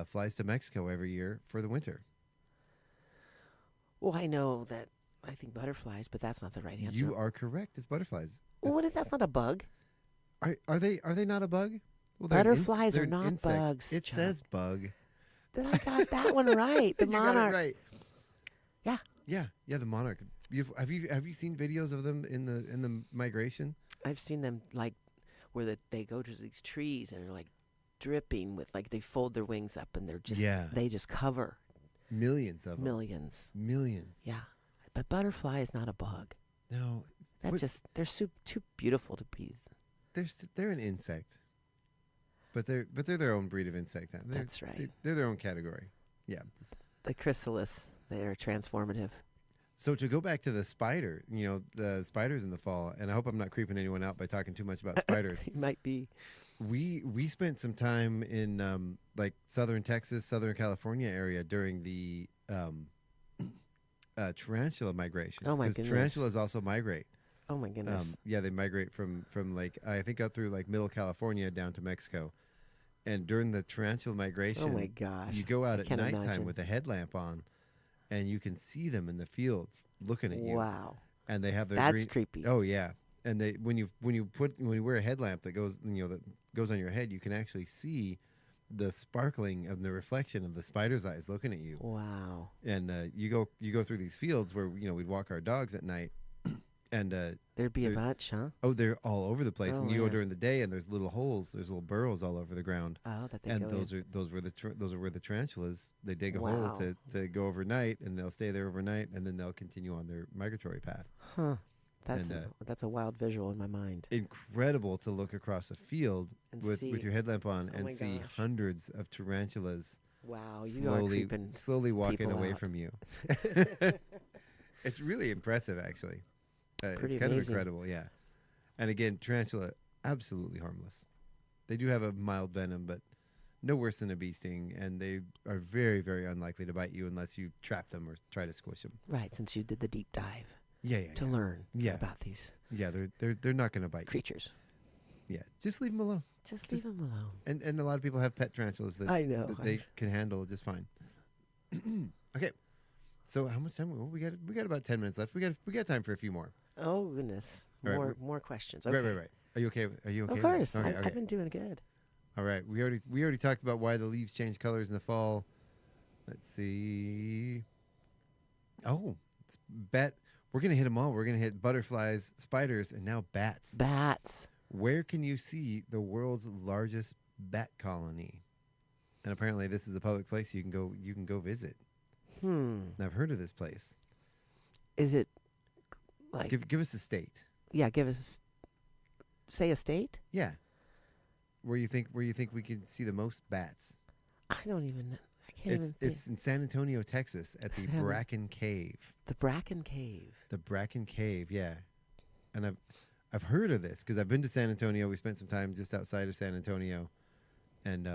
flies to Mexico every year for the winter. Well, I know that. I think butterflies, but that's not the right answer. You are correct. It's butterflies. Well, what if that's not a bug? Are they not a bug? Well, butterflies are not insects. bugs. It says bug. Then I got that one right. The monarch. Got it right. Yeah. Yeah. The monarch. Have you seen videos of them in the migration? I've seen them like where they go to these trees and they're like dripping with they fold their wings up and they're just they just cover millions of them. Millions. Yeah. But butterfly is not a bug. No. They're too beautiful to be. They're an insect. But they're their own breed of insect. That's right. They're their own category. Yeah. The chrysalis, they're transformative. So to go back to the spider, the spiders in the fall, and I hope I'm not creeping anyone out by talking too much about spiders. It might be. We spent some time in southern Texas, southern California area during the tarantula migration. Oh my goodness! Tarantulas also migrate. Oh my goodness! Yeah, they migrate from I think up through middle California down to Mexico, and during the tarantula migration, oh my gosh, you go out at nighttime with a headlamp on, and you can see them in the fields looking at you. Wow! And they have their that's creepy. Oh yeah, and when you wear a headlamp that goes on your head, you can actually see the sparkling of the reflection of the spider's eyes looking at you. Wow. And you go through these fields where we'd walk our dogs at night, and there'd be a bunch, huh? Oh, they're all over the place. Oh, and you go during the day, and there's little holes, there's little burrows all over the ground. Oh, that they and go those in. are where the tarantulas, they dig a hole to go overnight, and they'll stay there overnight, and then they'll continue on their migratory path. Huh. That's a wild visual in my mind. Incredible to look across a field with your headlamp on and see gosh. Hundreds of tarantulas. Wow, you are creeping slowly walking away out. from you. It's really impressive, actually. Pretty it's kind amazing. of incredible, yeah. And again, tarantula, absolutely harmless. They do have a mild venom, but no worse than a bee sting, and they are very, very unlikely to bite you unless you trap them or try to squish them. Right, since you did the deep dive. To learn about these. Yeah, they're not going to bite creatures. Yeah, just leave them alone. Just leave them alone. And a lot of people have pet tarantulas that, I know. that they can handle just fine. Okay, so how much time? Well, we got about 10 minutes left. We got time for a few more. Oh goodness, more questions. Okay. Right. Are you okay? Of course, I've been doing good. All right, we already talked about why the leaves change colors in the fall. Let's see. Oh, it's bat. We're going to hit them all. We're going to hit butterflies, spiders, and now bats. Bats. Where can you see the world's largest bat colony? And apparently this is a public place you can go visit. And I've heard of this place. Is it like give us a state. Yeah, say a state? Yeah. Where you think we could see the most bats? I don't even know. It's in San Antonio, Texas, at the Bracken Cave. The Bracken Cave. The Bracken Cave, yeah. and I've heard of this because I've been to San Antonio. We spent some time just outside of San Antonio, and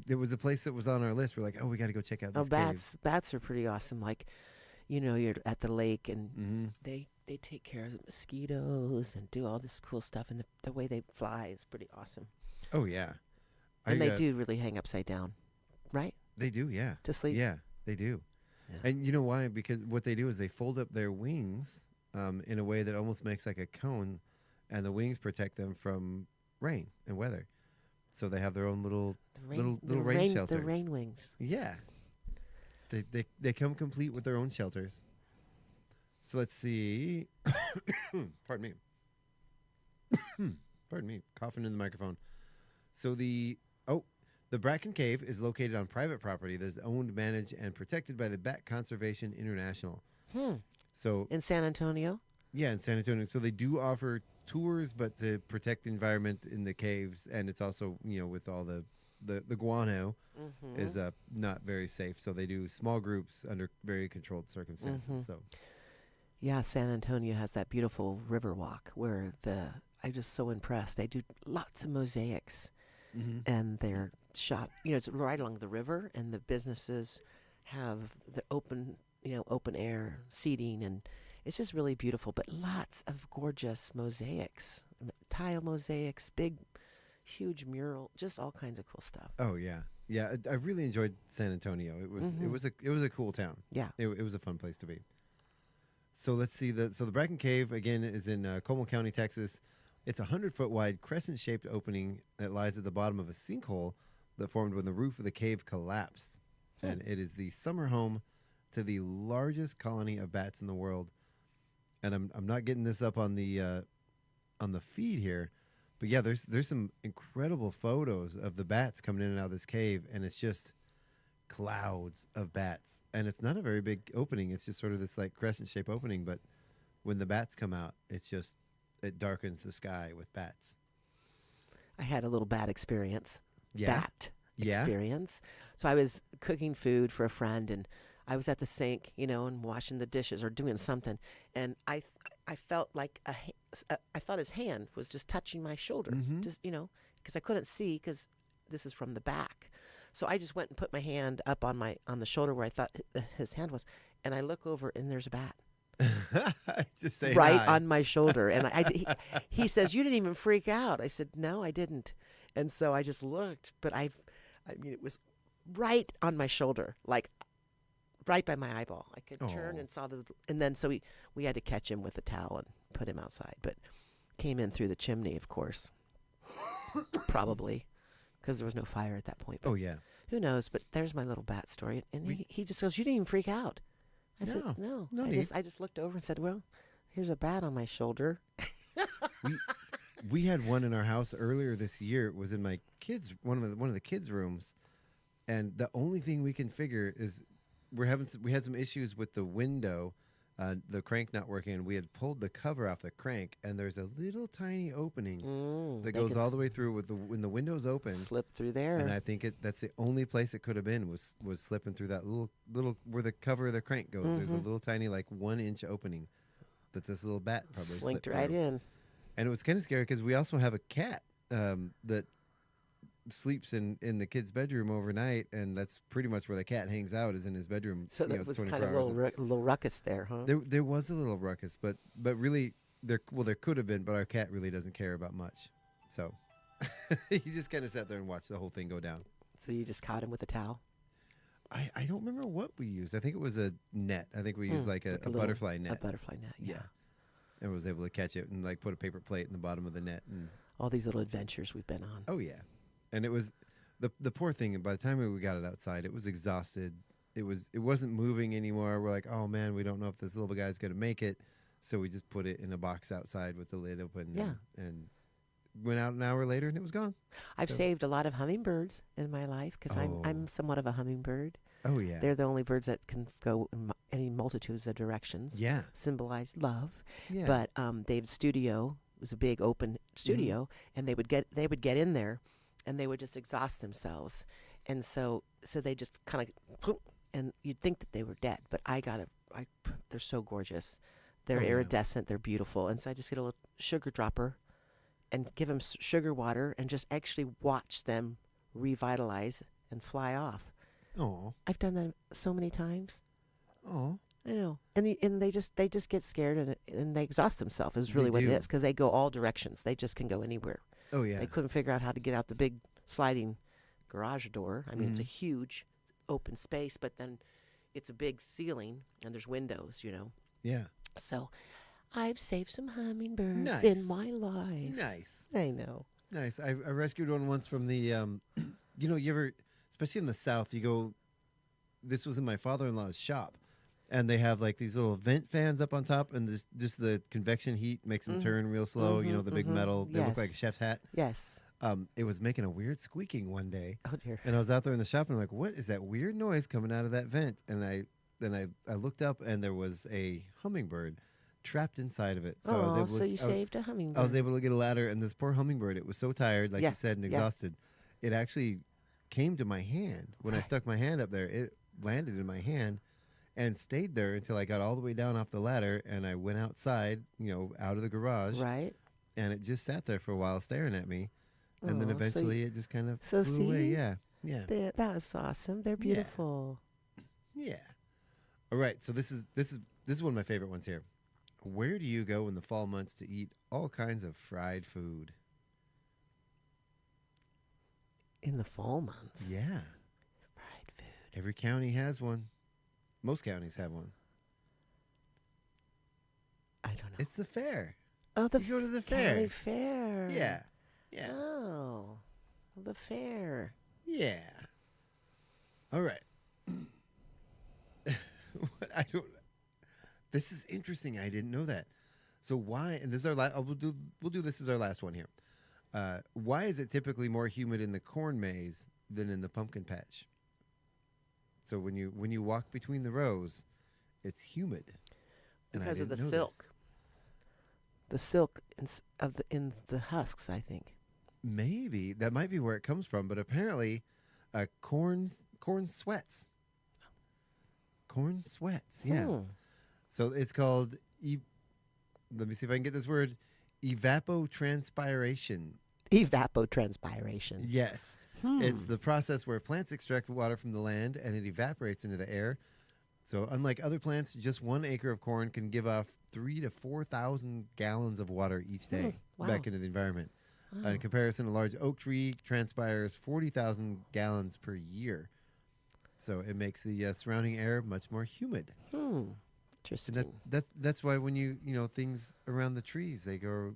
there was a place that was on our list. We're like, oh, we got to go check out this cave. Bats are pretty awesome. Like, you're at the lake and they take care of the mosquitoes and do all this cool stuff, and the way they fly is pretty awesome. Oh yeah, and they do really hang upside down, right? They do, yeah. To sleep. Yeah, they do. Yeah. And you know why? Because what they do is they fold up their wings in a way that almost makes like a cone, and the wings protect them from rain and weather. So they have their own little rain shelters. The rain wings. Yeah. They come complete with their own shelters. So let's see. Pardon me, coughing in the microphone. So the Bracken Cave is located on private property that is owned, managed, and protected by the Bat Conservation International. So in San Antonio? Yeah, in San Antonio. So they do offer tours, but to protect the environment in the caves, and it's also, with all the guano is not very safe. So they do small groups under very controlled circumstances. So yeah, San Antonio has that beautiful river walk where I'm just so impressed. They do lots of mosaics, and they're shot, it's right along the river, and the businesses have the open air seating, and it's just really beautiful. But lots of gorgeous mosaics, tile mosaics, big, huge mural, just all kinds of cool stuff. Oh yeah, yeah. I really enjoyed San Antonio. It was a cool town. Yeah, it was a fun place to be. So let's see the Bracken Cave again is in Como County, Texas. It's a 100-foot wide crescent-shaped opening that lies at the bottom of a sinkhole that formed when the roof of the cave collapsed, and it is the summer home to the largest colony of bats in the world. And I'm not getting this up on the feed here, but yeah, there's some incredible photos of the bats coming in and out of this cave, and it's just clouds of bats. And it's not a very big opening. It's just sort of this like crescent-shaped opening, but when the bats come out, it darkens the sky with bats. I had a little bat experience. Yeah. Experience. So I was cooking food for a friend, and I was at the sink, and washing the dishes or doing something, and I felt like I thought his hand was just touching my shoulder, just because I couldn't see, because this is from the back. So I just went and put my hand up on the shoulder where I thought his hand was, and I look over and there's a bat. Just say right hi. on my shoulder, and he says, "You didn't even freak out." I said, "No, I didn't." And so I just looked, but I mean, it was right on my shoulder, like right by my eyeball. I could turn and saw and then so we had to catch him with a towel and put him outside, but came in through the chimney, of course, probably because there was no fire at that point. But yeah. Who knows? But there's my little bat story, and he just goes, "You didn't even freak out." I said, "No." I just looked over and said, "Well, here's a bat on my shoulder." We had one in our house earlier this year. It was in my one of the kids' rooms, and the only thing we can figure is we had some issues with the window, the crank not working, and we had pulled the cover off the crank, and there's a little tiny opening that goes all the way through when the window's open. Slip through there, and I think that's the only place it could have been was slipping through that little where the cover of the crank goes. There's a little tiny 1-inch opening that this little bat probably slipped slipped right through. in. And it was kind of scary because we also have a cat that sleeps in the kid's bedroom overnight, and that's pretty much where the cat hangs out, is in his bedroom. So there was kind of a little ruckus there, huh? There was a little ruckus, but really there could have been, but our cat really doesn't care about much, so he just kind of sat there and watched the whole thing go down. So you just caught him with a towel? I don't remember what we used. I think it was a net. I think we used like a butterfly net. A butterfly net, yeah. And was able to catch it and put a paper plate in the bottom of the net. And all these little adventures we've been on. Oh yeah, and it was the poor thing. And by the time we got it outside, it was exhausted. It wasn't moving anymore. We're like, oh man, we don't know if this little guy's gonna make it. So we just put it in a box outside with the lid open. Yeah. And went out an hour later and it was gone. I've saved a lot of hummingbirds in my life because I'm somewhat of a hummingbird. Oh yeah. They're the only birds that can go in any multitudes of directions. Yeah. Symbolize love. Yeah. But Dave's studio was a big open studio, and they would get in there, and they would just exhaust themselves, and so they just kind of, and you'd think that they were dead, but they're so gorgeous. They're iridescent. They're beautiful. And so I just get a little sugar dropper and give them sugar water and just actually watch them revitalize and fly off. Oh, I've done that so many times. oh, I know. And they just get scared and they exhaust themselves is really what it do. is, because they go all directions. They just can go anywhere. oh yeah. They couldn't figure out how to get out the big sliding garage door. I mean, it's a huge open space, but then it's a big ceiling and there's windows, Yeah. So I've saved some hummingbirds Nice. in my life. Nice. I know. Nice. I rescued one once from the, you ever, especially in the South, you go, this was in my father-in-law's shop, and they have like these little vent fans up on top, and just the convection heat makes them turn real slow, the big metal. They look like a chef's hat. Yes. It was making a weird squeaking one day. Oh, dear. And I was out there in the shop, and I'm like, what is that weird noise coming out of that vent? And I looked up, and there was a hummingbird trapped inside of it. So I was able so you saved a hummingbird. I was able to get a ladder, and this poor hummingbird, it was so tired, like you said, and exhausted. It actually came to my hand. When I stuck my hand up there, it landed in my hand and stayed there until I got all the way down off the ladder, and I went outside, out of the garage. Right. And it just sat there for a while staring at me. And then eventually it just kind of so flew see? away. Yeah. Yeah. That was awesome. They're beautiful. Yeah. All right. So this is one of my favorite ones here. Where do you go in the fall months to eat all kinds of fried food? In the fall months? Yeah. Fried food. Every county has one. Most counties have one. I don't know. It's the fair. Oh, you go to the fair. County fair. Yeah. Yeah. Oh, the fair. Yeah. All right. I don't. This is interesting. I didn't know that. So why? And this is our last. We'll do this as our last one here. Why is it typically more humid in the corn maze than in the pumpkin patch? So when you walk between the rows, it's humid. Because of the silk. The silk in the husks, I think. Maybe that might be where it comes from, but apparently, corn sweats. Corn sweats, yeah. So it's called. Let me see if I can get this word. Evapotranspiration. Evapotranspiration. Yes. It's the process where plants extract water from the land and it evaporates into the air. So unlike other plants, just 1 acre of corn can give off 3,000 to 4,000 gallons of water each day back into the environment. In comparison, a large oak tree transpires 40,000 gallons per year. So it makes the surrounding air much more humid. Interesting. And that's why when things around the trees, they grow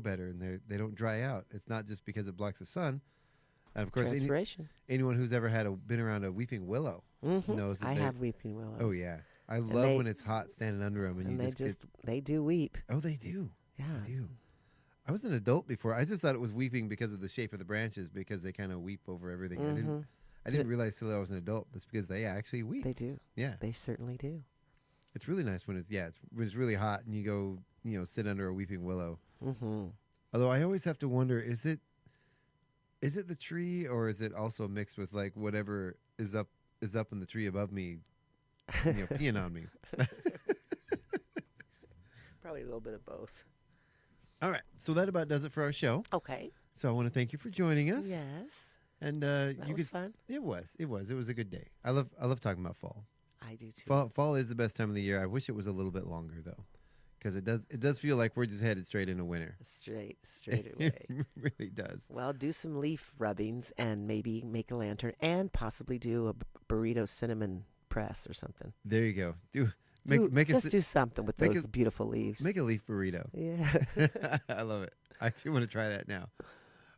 better and they don't dry out. It's not just because it blocks the sun. And of course, anyone who's ever been around a weeping willow knows that I have weeping willows. Oh yeah, I love when it's hot standing under them and they do weep. Oh, they do. Yeah, they do. I was an adult before. I just thought it was weeping because of the shape of the branches, because they kind of weep over everything. I didn't realize till I was an adult that's because they actually weep. They do. Yeah, they certainly do. It's really nice when it's really hot and you go sit under a weeping willow. Although I always have to wonder, is it the tree, or is it also mixed with like whatever is up in the tree above me, peeing on me? Probably a little bit of both. All right, so that about does it for our show. Okay. So I want to thank you for joining us. Yes. And that was fun. It was a good day. I love talking about fall. I do too. Fall is the best time of the year. I wish it was a little bit longer though, because it does feel like we're just headed straight into winter. Straight away. It really does. Well, do some leaf rubbings and maybe make a lantern and possibly do a burrito cinnamon press or something. There you go. Do something with those beautiful leaves. Make a leaf burrito. Yeah. I love it. I do want to try that now.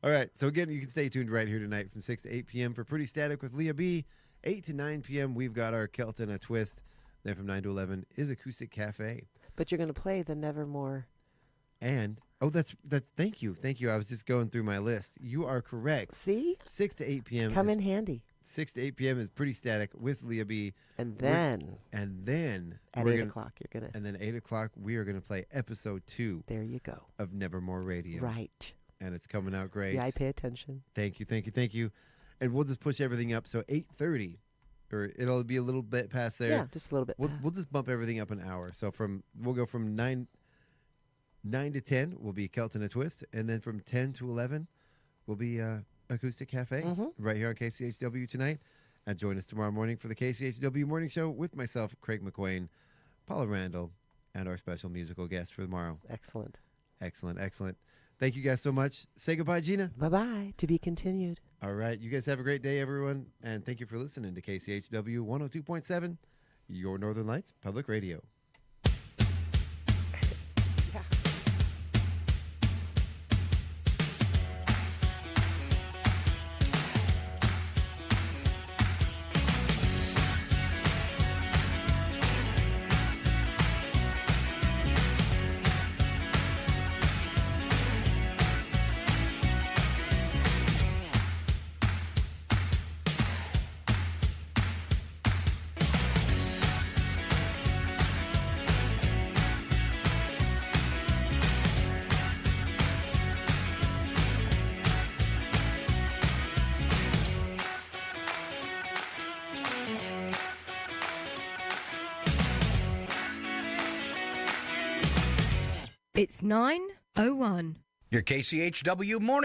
All right. So again, you can stay tuned right here tonight from 6 to 8 p.m. for Pretty Static with Leah B. 8 to 9 p.m. we've got our Kelton a Twist. Then from 9 to 11 is Acoustic Cafe. But you're going to play the Nevermore. And that's thank you. I was just going through my list. You are correct. See? 6 to 8 p.m. Come in handy. 6 to 8 p.m. is Pretty Static with Leah B. And then at 8 o'clock you're going to. And then 8 o'clock we are going to play episode 2. There you go. Of Nevermore Radio. Right. And it's coming out great. Yeah, I pay attention. Thank you. And we'll just push everything up. So 8:30 or it'll be a little bit past there. Yeah, just a little bit. We'll just bump everything up an hour. So we'll go from 9 to 10 will be Kelton a Twist, and then from 10 to 11 will be Acoustic Cafe right here on KCHW tonight. And join us tomorrow morning for the KCHW Morning Show with myself, Craig McQuain, Paula Randall, and our special musical guest for tomorrow. Excellent. Excellent, excellent. Thank you guys so much. Say goodbye, Gina. Bye-bye. To be continued. All right. You guys have a great day, everyone. And thank you for listening to KCHW 102.7, your Northern Lights Public Radio. It's 9:01. Your KCHW Morning